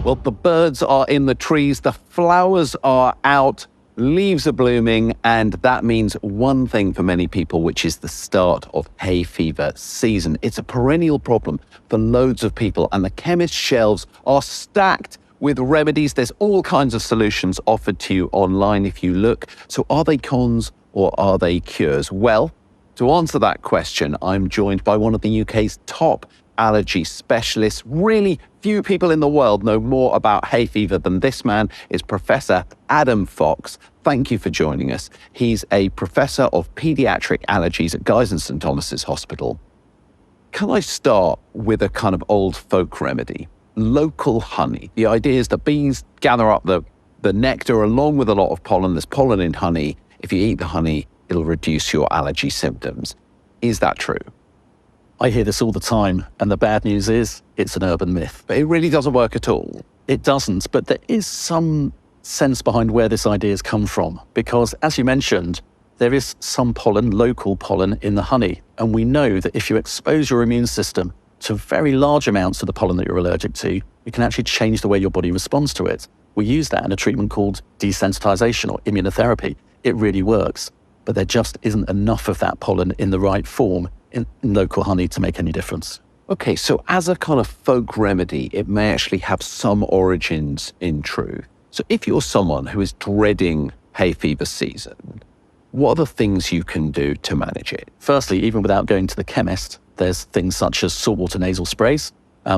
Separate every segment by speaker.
Speaker 1: Well, the birds are in the trees, the flowers are out, leaves are blooming, and that means one thing for many people, which is the start of hay fever season. It's a perennial problem for loads of people, and the chemist shelves are stacked with remedies. There's all kinds of solutions offered to you online if you look. So are they cons or are they cures? Well, to answer that question, I'm joined by one of the UK's top allergy specialists. Really few people in the world know more about hay fever than this man. Is Professor Adam Fox. Thank you for joining us. He's a professor of paediatric allergies at Guy's and St Thomas's Hospital. Can I start with a kind of old folk remedy? Local honey. The idea is that bees gather up the nectar along with a lot of pollen. There's pollen in honey. If you eat the honey, it'll reduce your allergy symptoms. Is that true?
Speaker 2: I hear this all the time, and the bad news is it's an urban myth.
Speaker 1: But it really doesn't work at all.
Speaker 2: It doesn't, but there is some sense behind where this idea has come from, because as you mentioned, there is some pollen, local pollen, in the honey, and we know that if you expose your immune system to very large amounts of the pollen that you're allergic to, you can actually change the way your body responds to it. We use that in a treatment called desensitization or immunotherapy. It really works, but there just isn't enough of that pollen in the right form in local honey to make any difference.
Speaker 1: Okay, so as a kind of folk remedy, it may actually have some origins in truth. So if you're someone who is dreading hay fever season, what are the things you can do to manage it?
Speaker 2: Firstly, even without going to the chemist, there's things such as saltwater nasal sprays.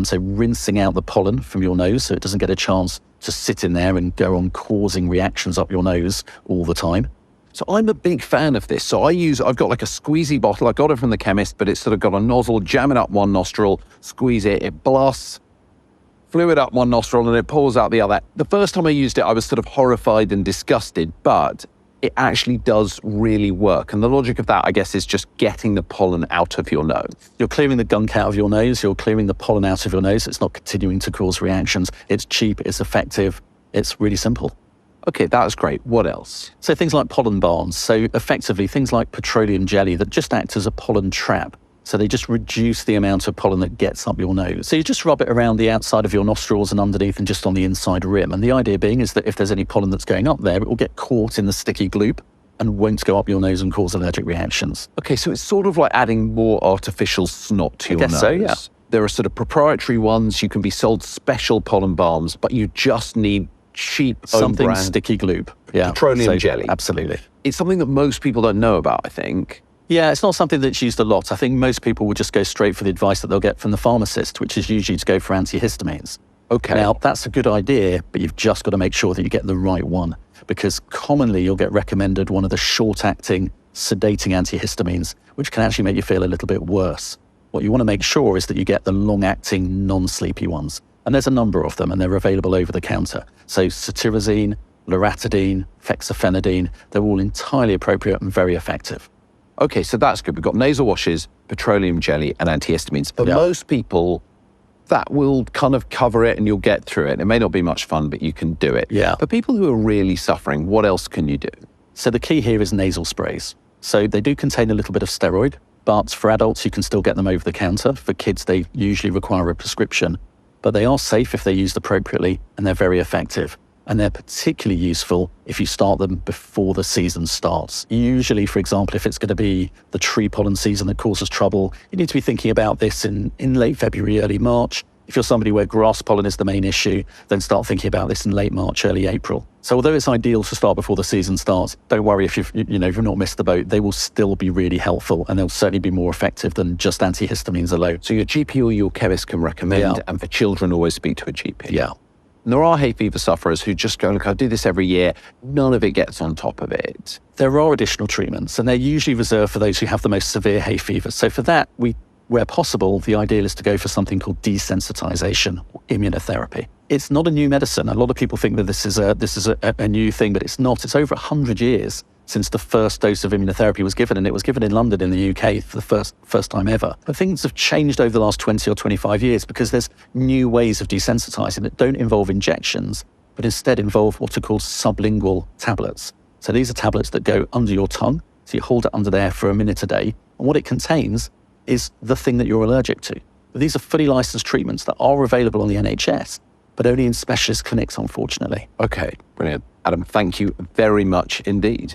Speaker 2: So rinsing out the pollen from your nose so it doesn't get a chance to sit in there and go on causing reactions up your nose all the time.
Speaker 1: So I'm a big fan of this. So I've got like a squeezy bottle. I got it from the chemist, but it's sort of got a nozzle, jam it up one nostril, squeeze it, it blasts fluid up one nostril and it pours out the other. The first time I used it, I was sort of horrified and disgusted, but it actually does really work. And the logic of that, I guess, is just getting the pollen out of your nose.
Speaker 2: You're clearing the gunk out of your nose, you're clearing the pollen out of your nose. It's not continuing to cause reactions. It's cheap, it's effective, it's really simple.
Speaker 1: Okay, that's great. What else?
Speaker 2: So things like pollen balms. So effectively, things like petroleum jelly that just act as a pollen trap. So they just reduce the amount of pollen that gets up your nose. So you just rub it around the outside of your nostrils and underneath and just on the inside rim. And the idea being is that if there's any pollen that's going up there, it will get caught in the sticky gloop and won't go up your nose and cause allergic reactions.
Speaker 1: Okay, so it's sort of like adding more artificial snot to your nose.
Speaker 2: So, yeah.
Speaker 1: There are sort of proprietary ones. You can be sold special pollen balms, but you just need cheap
Speaker 2: something sticky gloop. Yeah.
Speaker 1: Petroleum jelly.
Speaker 2: Absolutely.
Speaker 1: It's something that most people don't know about, I think.
Speaker 2: Yeah, it's not something that's used a lot. I think most people would just go straight for the advice that they'll get from the pharmacist, which is usually to go for antihistamines.
Speaker 1: Okay.
Speaker 2: Now, that's a good idea, but you've just got to make sure that you get the right one, because commonly you'll get recommended one of the short-acting, sedating antihistamines, which can actually make you feel a little bit worse. What you want to make sure is that you get the long-acting, non-sleepy ones. And there's a number of them, and they're available over the counter. So cetirizine, loratadine, fexofenadine, they're all entirely appropriate and very effective.
Speaker 1: Okay, so that's good. We've got nasal washes, petroleum jelly, and antihistamines. For most people, that will kind of cover it and you'll get through it. It may not be much fun, but you can do it.
Speaker 2: Yeah.
Speaker 1: For people who are really suffering, what else can you do?
Speaker 2: So the key here is nasal sprays. So they do contain a little bit of steroid, but for adults, you can still get them over the counter. For kids, they usually require a prescription. But they are safe if they're used appropriately, and they're very effective. And they're particularly useful if you start them before the season starts. Usually, for example, if it's going to be the tree pollen season that causes trouble, you need to be thinking about this in late February, early March. If you're somebody where grass pollen is the main issue, then start thinking about this in late March, early April. So although it's ideal to start before the season starts, don't worry if you've not missed the boat. They will still be really helpful, and they'll certainly be more effective than just antihistamines alone.
Speaker 1: So your GP or your chemist can recommend,
Speaker 2: Yeah.
Speaker 1: and for children, always speak to a GP.
Speaker 2: Yeah.
Speaker 1: And there are hay fever sufferers who just go, look, I do this every year. None of it gets on top of it.
Speaker 2: There are additional treatments, and they're usually reserved for those who have the most severe hay fever. So for that, where possible, the ideal is to go for something called desensitization or immunotherapy. It's not a new medicine. A lot of people think that this is a new thing, but it's not. It's over 100 years since the first dose of immunotherapy was given, and it was given in London in the UK for the first time ever. But things have changed over the last 20 or 25 years because there's new ways of desensitizing that don't involve injections, but instead involve what are called sublingual tablets. So these are tablets that go under your tongue. So you hold it under there for a minute a day, and what it contains is the thing that you're allergic to. But these are fully licensed treatments that are available on the NHS, but only in specialist clinics, unfortunately.
Speaker 1: Okay, brilliant. Adam, thank you very much indeed.